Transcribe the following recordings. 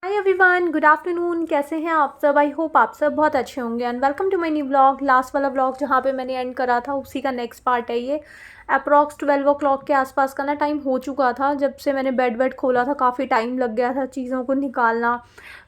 Hi everyone, good afternoon. कैसे हैं आप सब? आई होप आप सब बहुत अच्छे होंगे and welcome to my new blog. Last वाला ब्लॉग जहाँ पे मैंने एंड करा था उसी का नेक्स्ट पार्ट है ये। अप्रॉक्स 12 o'clock के आसपास का ना टाइम हो चुका था जब से मैंने बेड खोला था। काफ़ी टाइम लग गया था चीज़ों को निकालना।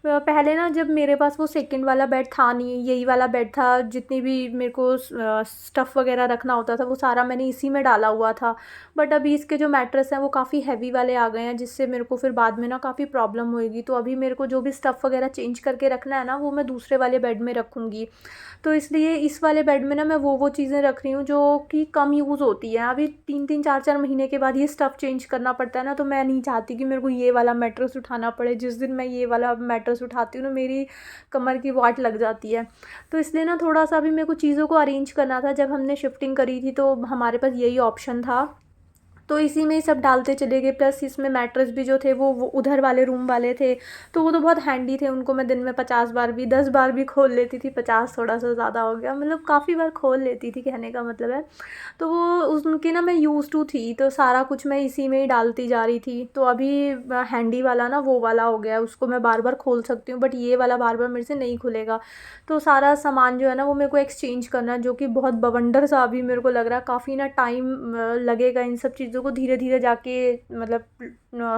पहले ना जब मेरे पास वो सेकंड वाला बेड था नहीं, यही वाला बेड था। जितनी भी मेरे को स्टफ़ वगैरह रखना होता था वो सारा मैंने इसी में डाला हुआ था। बट अभी इसके जो मैट्रेस हैं वो काफ़ी हैवी वाले आ गए हैं, जिससे मेरे को फिर बाद में ना काफ़ी प्रॉब्लम होएगी। तो अभी मेरे को जो भी स्टफ़ वगैरह चेंज करके रखना है ना, वो मैं दूसरे वाले बेड में रखूँगी। तो इसलिए इस वाले बेड में ना मैं वो चीज़ें रख रही हूँ जो कि कम यूज़ होती हैं। अभी 3-3 4-4 महीने के बाद ये स्टफ़ चेंज करना पड़ता है ना, तो मैं नहीं चाहती कि मेरे को ये वाला मैट्रेस उठाना पड़े। जिस दिन मैं ये वाला मैट्रेस उठाती हूँ ना, मेरी कमर की वाट लग जाती है। तो इसलिए ना थोड़ा-सा अभी मेरे को चीज़ों को अरेंज करना था। जब हमने शिफ्टिंग करी थी तो हमारे पास यही ऑप्शन था, तो इसी में ही सब डालते चले गए। प्लस इसमें मैट्रेस भी जो थे वो उधर वाले रूम वाले थे, तो वो तो बहुत हैंडी थे। उनको मैं दिन में 50 बार भी 10 बार भी खोल लेती थी। 50 थोड़ा सा ज़्यादा हो गया, मतलब काफ़ी बार खोल लेती थी, कहने का मतलब है। तो वो उनकी ना मैं यूज़ टू थी, तो सारा कुछ मैं इसी में ही डालती जा रही थी। तो अभी हैंडी वाला ना वो वाला हो गया है, उसको मैं बार बार खोल सकती हूँ, बट ये वाला बार बार मेरे से नहीं खुलेगा। तो सारा सामान जो है ना वो मेरे को एक्सचेंज करना है, जो कि बहुत बवंडर सा अभी मेरे को लग रहा है। काफ़ी ना टाइम लगेगा इन सब चीज़ों को धीरे धीरे जाके, मतलब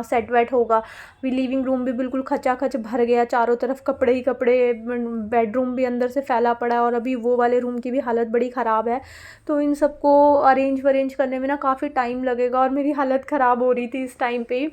सेट वेट होगा। अभी लिविंग रूम भी बिल्कुल खचाखच भर गया, चारों तरफ कपड़े ही कपड़े। बेडरूम भी अंदर से फैला पड़ा है, और अभी वो वाले रूम की भी हालत बड़ी ख़राब है। तो इन सबको अरेंज वरेंज करने में ना काफ़ी टाइम लगेगा, और मेरी हालत ख़राब हो रही थी इस टाइम पे।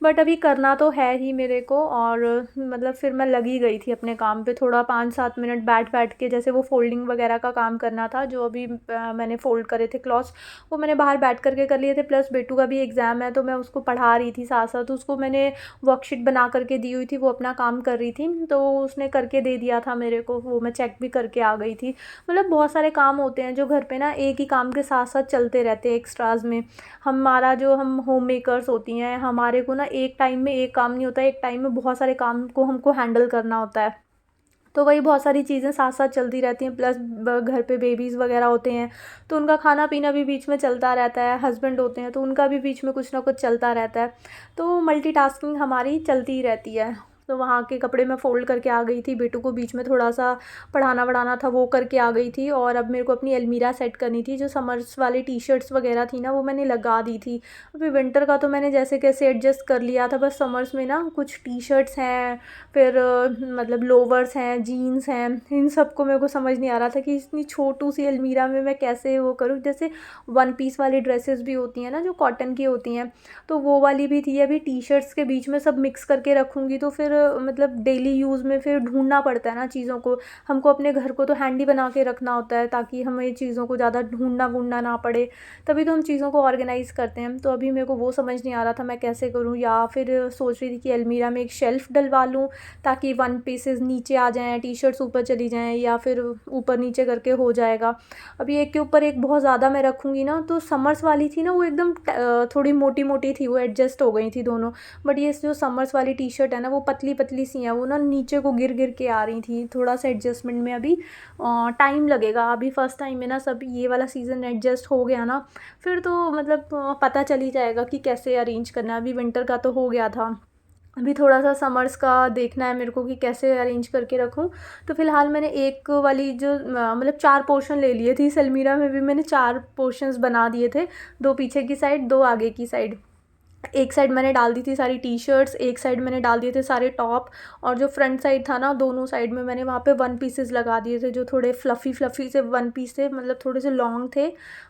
बट अभी करना तो है ही मेरे को, और मतलब फिर मैं लगी गई थी अपने काम पे। थोड़ा 5-7 मिनट बैठ के, जैसे वो फोल्डिंग वगैरह का काम करना था, जो अभी मैंने फ़ोल्ड करे थे क्लॉथ्स, वो मैंने बाहर बैठ कर के कर लिए थे। प्लस बेटू का भी एग्ज़ाम है, तो मैं उसको पढ़ा रही थी साथ साथ। उसको मैंने वर्कशीट बना करके दी हुई थी, वो अपना काम कर रही थी, तो उसने करके दे दिया था मेरे को। वो मैं चेक भी करके आ गई थी। मतलब बहुत सारे काम होते हैं जो घर पे ना एक ही काम के साथ साथ चलते रहते हैं एक्स्ट्राज़ में। हमारा जो हम होम मेकर्स होती हैं, हमारे को ना एक टाइम में एक काम नहीं होता है, एक टाइम में बहुत सारे काम को हमको हैंडल करना होता है। तो वही बहुत सारी चीज़ें साथ साथ चलती रहती हैं। प्लस घर पे बेबीज़ वगैरह होते हैं, तो उनका खाना पीना भी बीच में चलता रहता है। हस्बैंड होते हैं तो उनका भी बीच में कुछ ना कुछ चलता रहता है। तो मल्टीटास्किंग हमारी चलती ही रहती है। तो वहाँ के कपड़े मैं फ़ोल्ड करके आ गई थी, बेटू को बीच में थोड़ा सा पढ़ाना वढ़ाना था, वो करके आ गई थी। और अब मेरे को अपनी अलमीरा सेट करनी थी। जो समर्स वाली टी शर्ट्स वगैरह थी ना, वो मैंने लगा दी थी। अभी विंटर का तो मैंने जैसे कैसे एडजस्ट कर लिया था, बस समर्स में ना कुछ टी शर्ट्स हैं, फिर मतलब लोवर्स हैं, जीन्स हैं। इन सब को मेरे को समझ नहीं आ रहा था कि इतनी छोटू सी अलमीरा में मैं कैसे वो करूँ। जैसे वन पीस वाली ड्रेसेस भी होती हैं ना, जो कॉटन की होती हैं, तो वो वाली भी थी। अभी टी शर्ट्स के बीच में सब मिक्स करके रखूँगी, तो फिर मतलब डेली यूज़ में फिर ढूंढना पड़ता है ना चीज़ों को। हमको अपने घर को तो हैंडी बना के रखना होता है, ताकि हमें चीज़ों को ज़्यादा ढूंढना वूढना ना पड़े। तभी तो हम चीज़ों को ऑर्गेनाइज़ करते हैं। तो अभी मेरे को वो समझ नहीं आ रहा था मैं कैसे करूँ, या फिर सोच रही थी कि अलमीरा में एक शेल्फ़ डलवा लूँ, ताकि वन पीसेस नीचे आ जाएँ, टी-शर्ट्स ऊपर चली जाएँ, या फिर ऊपर नीचे करके हो जाएगा। अभी एक के ऊपर एक बहुत ज़्यादा मैं रखूँगी ना, तो समर्स वाली थी ना वो एकदम थोड़ी मोटी-मोटी थी, वो एडजस्ट हो गई थी दोनों। बट ये जो समर्स वाली टी-शर्ट है ना, वो पतली-पतली सी हैं, वो ना नीचे को गिर-गिर के आ रही थी। थोड़ा-सा एडजस्टमेंट में अभी टाइम लगेगा। अभी फर्स्ट टाइम में ना सब ये वाला सीज़न एडजस्ट हो गया ना, फिर तो मतलब पता चल ही जाएगा कि कैसे अरेंज करना है। अभी विंटर का तो हो गया था, अभी थोड़ा-सा समर्स का देखना है मेरे को कि कैसे अरेंज करके रखूँ। तो फ़िलहाल मैंने एक वाली जो मतलब 4 पोर्शन ले लिए थे। इस अलमीरा में भी मैंने 4 पोर्शंस बना दिए थे, 2 पीछे की साइड, 2 आगे की साइड। एक साइड मैंने डाल दी थी सारी टी-शर्ट्स, एक साइड मैंने डाल दिए थे सारे टॉप, और जो फ्रंट साइड था ना, दोनों साइड में मैंने वहाँ पे वन पीसेस लगा दिए थे, जो थोड़े फ्लफ़ी से वन पीस थे, मतलब थोड़े से लॉन्ग थे।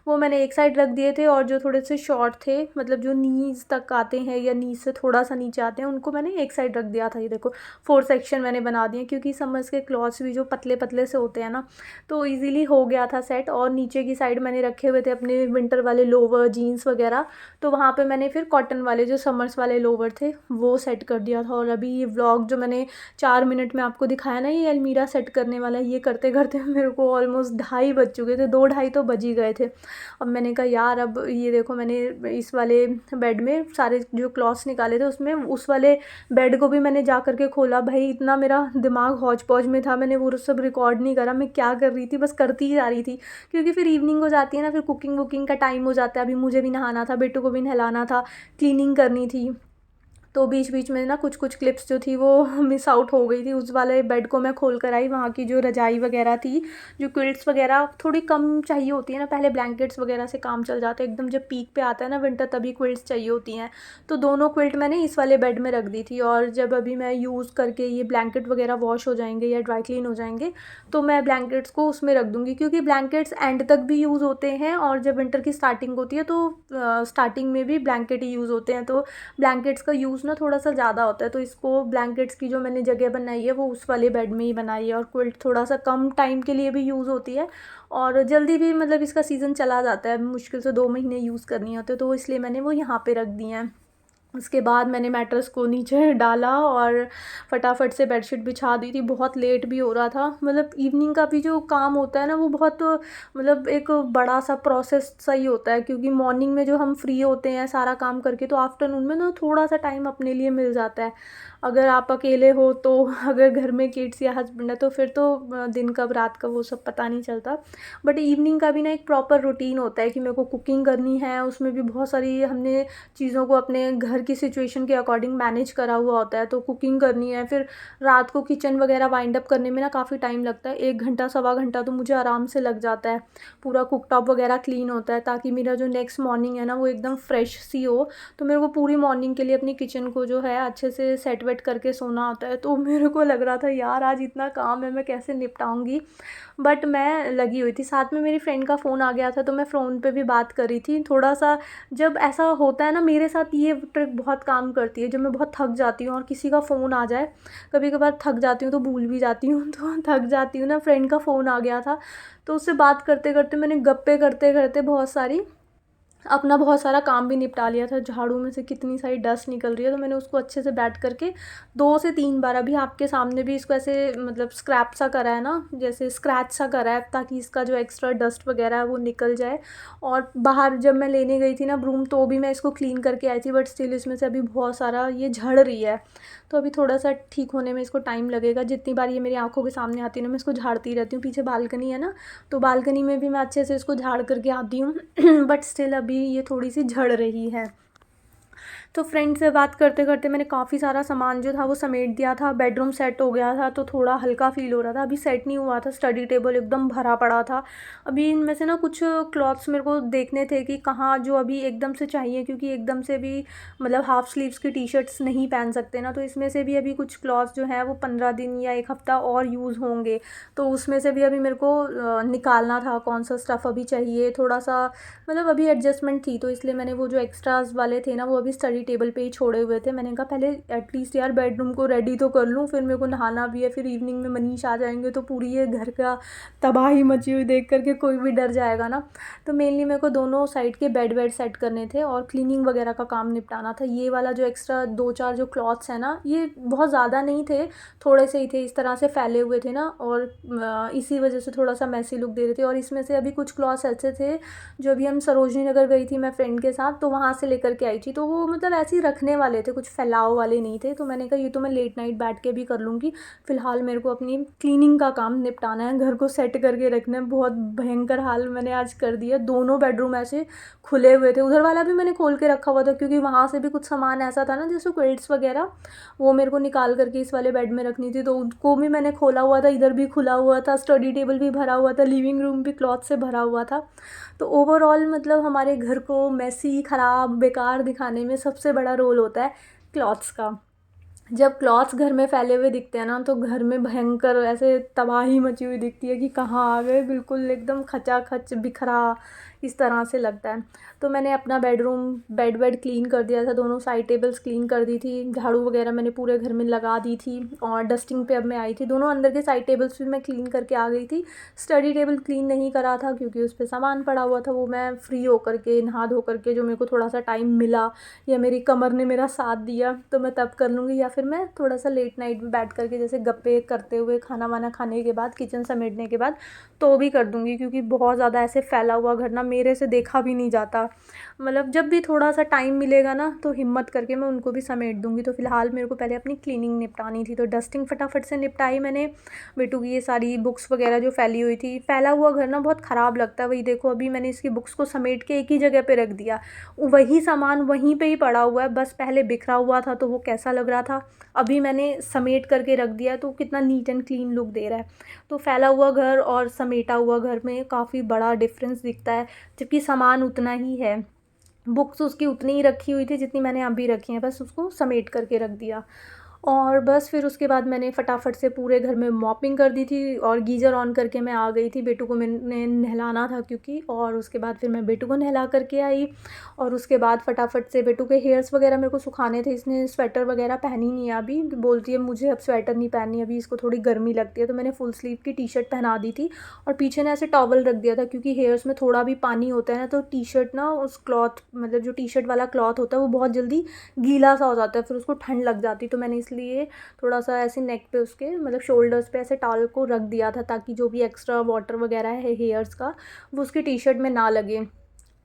वो मैंने एक साइड रख दिए थे, और जो थोड़े से शॉर्ट थे, मतलब जो नीज़ तक आते हैं या नीज़ से थोड़ा सा नीचे आते हैं, उनको मैंने एक साइड रख दिया था। ये देखो 4 सेक्शन मैंने बना दिए, क्योंकि समर्स के क्लॉथ्स भी जो पतले-पतले से होते हैं ना, तो ईज़िली हो गया था सेट। और नीचे की साइड मैंने रखे हुए थे अपने विंटर वाले लोवर, जीन्स वगैरह। तो वहाँ पे मैंने फिर कॉटन वाले जो समर्स वाले लोवर थे वो सेट कर दिया था। और अभी ये व्लॉग जो मैंने 4 मिनट में आपको दिखाया ना, ये अलमीरा सेट करने वाला, ये करते करते मेरे को ऑलमोस्ट 2:30 बज चुके थे, 2-2:30 तो बज ही गए थे। अब मैंने कहा यार, अब ये देखो मैंने इस वाले बेड में सारे जो क्लॉथ्स निकाले थे, उसमें उस वाले बेड को भी मैंने जा करके खोला। भाई इतना मेरा दिमाग हौच पौच में था, मैंने वो सब रिकॉर्ड नहीं करा मैं क्या कर रही थी, बस करती ही जा रही थी। क्योंकि फिर इवनिंग हो जाती है ना, फिर कुकिंग वुकिंग का टाइम हो जाता है। अभी मुझे भी नहाना था, बेटू को भी नहलाना था, क्लीनिंग करनी थी। तो बीच बीच में ना कुछ कुछ क्लिप्स जो थी वो मिस आउट हो गई थी। उस वाले बेड को मैं खोल कर आई, वहाँ की जो रजाई वगैरह थी, जो क्विल्ट्स वगैरह थोड़ी कम चाहिए होती है ना, पहले ब्लैंकेट्स वगैरह से काम चल जाता है, एकदम जब पीक पे आता है ना विंटर तभी क्विल्ट्स चाहिए होती हैं। तो दोनों क्विल्ट मैंने इस वाले बेड में रख दी थी, और जब अभी मैं यूज़ करके ये ब्लैंकेट वगैरह वॉश हो जाएंगे या ड्राई क्लीन हो जाएंगे तो मैं ब्लैंकेट्स को उसमें रख दूँगी, क्योंकि ब्लैंकेट्स एंड तक भी यूज़ होते हैं, और जब विंटर की स्टार्टिंग होती है तो स्टार्टिंग में भी ब्लैंकेट ही यूज़ होते हैं, तो ब्लैंकेट्स का यूज़ ना थोड़ा सा ज़्यादा होता है। तो इसको ब्लैंकेट्स की जो मैंने जगह बनाई है वो उस वाले बेड में ही बनाई है, और क्विल्ट थोड़ा सा कम टाइम के लिए भी यूज़ होती है और जल्दी भी, मतलब इसका सीज़न चला जाता है, मुश्किल से 2 महीने यूज़ करनी होती है, तो इसलिए मैंने वो यहाँ पे रख दी हैं। उसके बाद मैंने मैट्रेस को नीचे डाला और फटाफट से बेडशीट बिछा दी थी। बहुत लेट भी हो रहा था, मतलब इवनिंग का भी जो काम होता है ना वो बहुत, मतलब एक बड़ा सा प्रोसेस सा ही होता है, क्योंकि मॉर्निंग में जो हम फ्री होते हैं सारा काम करके, तो आफ्टरनून में ना थोड़ा सा टाइम अपने लिए मिल जाता है। अगर आप अकेले हो तो अगर घर में किड्स या हस्बैंड है तो फिर तो दिन कब रात कब वो सब पता नहीं चलता। बट इवनिंग का भी ना एक प्रॉपर रूटीन होता है कि मेरे को कुकिंग करनी है, उसमें भी बहुत सारी हमने चीज़ों को अपने घर की सिचुएशन के अकॉर्डिंग मैनेज करा हुआ होता है, तो कुकिंग करनी है, फिर रात को किचन वगैरह वाइंड अप करने में ना काफ़ी टाइम लगता है, 1 घंटा सवा घंटा तो मुझे आराम से लग जाता है। पूरा कुकटॉप वगैरह क्लीन होता है ताकि मेरा जो नेक्स्ट मॉर्निंग है ना वो एकदम फ्रेश सी हो। तो मेरे को पूरी मॉर्निंग के लिए अपनी किचन को जो है अच्छे से सेट वेट करके सोना होता है, तो मेरे को लग रहा था यार आज इतना काम है, मैं कैसे निपटाऊंगी, बट मैं लगी हुई थी। साथ में मेरी फ्रेंड का फ़ोन आ गया था, तो मैं फ़ोन पे भी बात कर रही थी थोड़ा सा। जब ऐसा होता है ना, मेरे साथ ये ट्रिक बहुत काम करती है, जब मैं बहुत थक जाती हूँ और किसी का फ़ोन आ जाए, कभी कभार थक जाती हूँ तो भूल भी जाती हूँ तो थक जाती हूँ ना, फ्रेंड का फ़ोन आ गया था, तो उससे बात करते करते मैंने गप्पे करते करते बहुत सारी अपना बहुत सारा काम भी निपटा लिया था। झाड़ू में से कितनी सारी डस्ट निकल रही है, तो मैंने उसको अच्छे से बैठ करके 2 से 3 बार, अभी आपके सामने भी इसको ऐसे मतलब स्क्रैप सा करा है ना, जैसे स्क्रैच सा करा है, ताकि इसका जो एक्स्ट्रा डस्ट वगैरह है वो निकल जाए। और बाहर जब मैं लेने गई थी ना ब्रूम, तो भी मैं इसको क्लीन करके आई थी, बट स्टिल इसमें से अभी बहुत सारा ये झड़ रही है, तो अभी थोड़ा सा ठीक होने में इसको टाइम लगेगा। जितनी बार ये मेरी आंखों के सामने आती है ना, मैं इसको झाड़ती रहती हूँ। पीछे बालकनी है ना, तो बालकनी में भी मैं अच्छे से इसको झाड़ करके आती हूँ बट स्टिल अभी ये थोड़ी सी झड़ रही है। तो फ्रेंड से बात करते करते मैंने काफ़ी सारा सामान जो था वो समेट दिया था, बेडरूम सेट हो गया था, तो थोड़ा हल्का फील हो रहा था। अभी सेट नहीं हुआ था, स्टडी टेबल एकदम भरा पड़ा था। अभी इनमें से ना कुछ क्लॉथ्स मेरे को देखने थे कि कहाँ जो अभी एकदम से चाहिए, क्योंकि एकदम से भी मतलब हाफ स्लीव्स की टी शर्ट्स नहीं पहन सकते ना, तो इसमें से भी अभी कुछ क्लॉथ्स जो हैं वो 15 दिन या 1 हफ़्ता और यूज़ होंगे, तो उसमें से भी अभी मेरे को निकालना था कौन सा स्टफ़ अभी चाहिए। थोड़ा सा मतलब अभी एडजस्टमेंट थी, तो इसलिए मैंने वो जो एक्स्ट्राज वाले थे ना वो अभी स्टडी टेबल पे ही छोड़े हुए थे। मैंने कहा पहले एटलीस्ट यार बेडरूम को रेडी तो कर लूँ, फिर मेरे को नहाना भी है, फिर इवनिंग में मनीष आ जाएंगे तो पूरी ये घर का तबाही मची हुई देख करके कोई भी डर जाएगा ना। तो मेनली मेरे को दोनों साइड के बेड वेड सेट करने थे और क्लीनिंग वगैरह का काम निपटाना था। ये वाला जो एक्स्ट्रा 2-4 जो क्लॉथ्स हैं ना, ये बहुत ज़्यादा नहीं थे, थोड़े से ही थे, इस तरह से फैले हुए थे ना, और इसी वजह से थोड़ा सा मैसी लुक दे रहे थे। और इसमें से अभी कुछ क्लॉथ्स ऐसे थे जो अभी हम सरोजनी नगर गई थी मैं फ्रेंड के साथ, तो वहाँ से लेकर के आई थी, तो वो मतलब ऐसे ही रखने वाले थे, कुछ फैलाव वाले नहीं थे। तो मैंने कहा ये तो मैं लेट नाइट बैठ के भी कर लूँगी, फ़िलहाल मेरे को अपनी क्लीनिंग का काम निपटाना है, घर को सेट करके रखना है। बहुत भयंकर हाल मैंने आज कर दिया। दोनों बेडरूम ऐसे खुले हुए थे, उधर वाला भी मैंने खोल के रखा हुआ था, क्योंकि वहाँ से भी कुछ सामान ऐसा था ना जैसे क्विल्ट्स वगैरह, वो मेरे को निकाल करके इस वाले बेड में रखनी थी, तो उसको भी मैंने खोला हुआ था। इधर भी खुला हुआ था, स्टडी टेबल भी भरा हुआ था, लिविंग रूम भी क्लॉथ से भरा हुआ था। तो ओवरऑल मतलब हमारे घर को मैसी, ख़राब, बेकार दिखाने में सबसे बड़ा रोल होता है क्लॉथ्स का। जब क्लॉथ्स घर में फैले हुए दिखते हैं ना, तो घर में भयंकर ऐसे तबाही मची हुई दिखती है कि कहाँ आ गए, बिल्कुल एकदम खचाखच बिखरा इस तरह से लगता है। तो मैंने अपना बेडरूम बेड क्लीन कर दिया था, दोनों साइड टेबल्स क्लीन कर दी थी, झाड़ू वगैरह मैंने पूरे घर में लगा दी थी, और डस्टिंग पे अब मैं आई थी। दोनों अंदर के साइड टेबल्स भी मैं क्लीन करके आ गई थी। स्टडी टेबल क्लीन नहीं करा था क्योंकि उस पर सामान पड़ा हुआ था, वो मैं फ्री होकर के नहा धो करके, जो मेरे को थोड़ा सा टाइम मिला या मेरी कमर ने मेरा साथ दिया तो मैं तब कर लूँगी, या फिर मैं थोड़ा सा लेट नाइट में बैठ करके जैसे गप्पे करते हुए खाना वाना खाने के बाद, किचन समेटने के बाद तो भी कर दूँगी, क्योंकि बहुत ज़्यादा ऐसे फैला हुआ घर ना मेरे से देखा भी नहीं जाता। मतलब जब भी थोड़ा सा टाइम मिलेगा ना तो हिम्मत करके मैं उनको भी समेट दूँगी। तो फ़िलहाल मेरे को पहले अपनी क्लीनिंग निपटानी थी, तो डस्टिंग फटाफट से निपटाई मैंने। बेटू की ये सारी बुक्स वगैरह जो फैली हुई थी, फैला हुआ घर ना बहुत ख़राब लगता है। वही देखो, अभी मैंने इसकी बुक्स को समेट के एक ही जगह पे रख दिया, वही सामान वहीं पे ही पड़ा हुआ है, बस पहले बिखरा हुआ था तो वो कैसा लग रहा था, अभी मैंने समेट करके रख दिया तो कितना नीट एंड क्लीन लुक दे रहा है। तो फैला हुआ घर और समेटा हुआ घर में काफ़ी बड़ा डिफरेंस दिखता है, जबकि सामान उतना ही है। बुक्स उसकी उतनी ही रखी हुई थी जितनी मैंने अभी रखी हैं, बस उसको समेट करके रख दिया। और बस फिर उसके बाद मैंने फटाफट से पूरे घर में मॉपिंग कर दी थी और गीज़र ऑन करके मैं आ गई थी। बेटू को मैंने नहलाना था क्योंकि, और उसके बाद फिर मैं बेटू को नहला करके आई। और उसके बाद फटाफट से बेटू के हेयर्स वगैरह मेरे को सुखाने थे। इसने स्वेटर वगैरह पहनी नहीं है अभी, बोलती है मुझे अब स्वेटर नहीं पहननी, अभी इसको थोड़ी गर्मी लगती है। तो मैंने फुल स्लीव की टी शर्ट पहना दी थी और पीछे ना ऐसे टॉवल रख दिया था, क्योंकि हेयर्स में थोड़ा भी पानी होता है ना तो टी शर्ट ना, उस क्लॉथ मतलब जो टी शर्ट वाला क्लॉथ होता है वो बहुत जल्दी गीला सा हो जाता है, फिर उसको ठंड लग जाती। तो मैंने इसलिए थोड़ा सा ऐसे नेक पे उसके मतलब शोल्डर्स पे ऐसे टॉवल को रख दिया था, ताकि जो भी एक्स्ट्रा वाटर वगैरह है हेयर्स का वो उसकी टी शर्ट में ना लगे।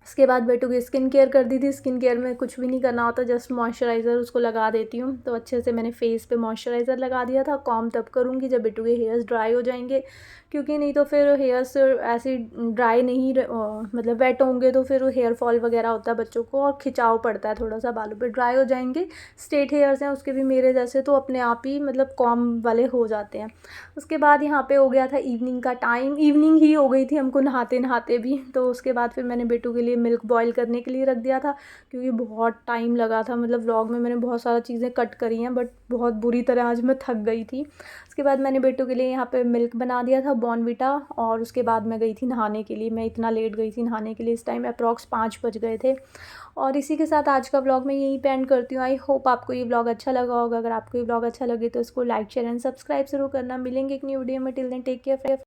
उसके बाद बेटू की स्किन केयर कर दी थी। स्किन केयर में कुछ भी नहीं करना होता, जस्ट मॉइस्चराइज़र उसको लगा देती हूँ। तो अच्छे से मैंने फेस पे मॉइस्चराइज़र लगा दिया था। कॉम तब करूँगी जब बेटू के हेयर्स ड्राई हो जाएंगे, क्योंकि नहीं तो फिर हेयर्स ऐसे ड्राई नहीं मतलब वेट होंगे तो फिर हेयर फॉल वगैरह होता है बच्चों को और खिंचाव पड़ता है थोड़ा सा, बालों पे ड्राई हो जाएंगे। स्ट्रेट हेयर्स हैं उसके भी मेरे जैसे, तो अपने आप ही मतलब कॉम वाले हो जाते हैं। उसके बाद यहाँ पे हो गया था इवनिंग का टाइम, इवनिंग ही हो गई थी हमको नहाते नहाते भी। तो उसके बाद फिर मैंने बेटू के लिए मिल्क बॉईल करने के लिए रख दिया था, क्योंकि बहुत टाइम लगा था। मतलब व्लॉग में मैंने बहुत सारा चीज़ें कट करी हैं, बट बहुत बुरी तरह आज मैं थक गई थी। उसके बाद मैंने बेटू के लिए यहाँ पे मिल्क बना दिया था बॉर्नविटा, और उसके बाद मैं गई थी नहाने के लिए। मैं इतना लेट गई थी नहाने के लिए, इस टाइम अप्रॉक्स 5 बज गए थे। और इसी के साथ आज का व्लॉग मैं यहीं पे एंड करती हूँ। आई होप आपको ये व्लॉग अच्छा लगा होगा। अगर आपको ये व्लॉग अच्छा लगे तो इसको लाइक शेयर एंड सब्सक्राइब ज़रूर करना। मिलेंगे एक न्यू वीडियो में, टिल देन टेक केयर।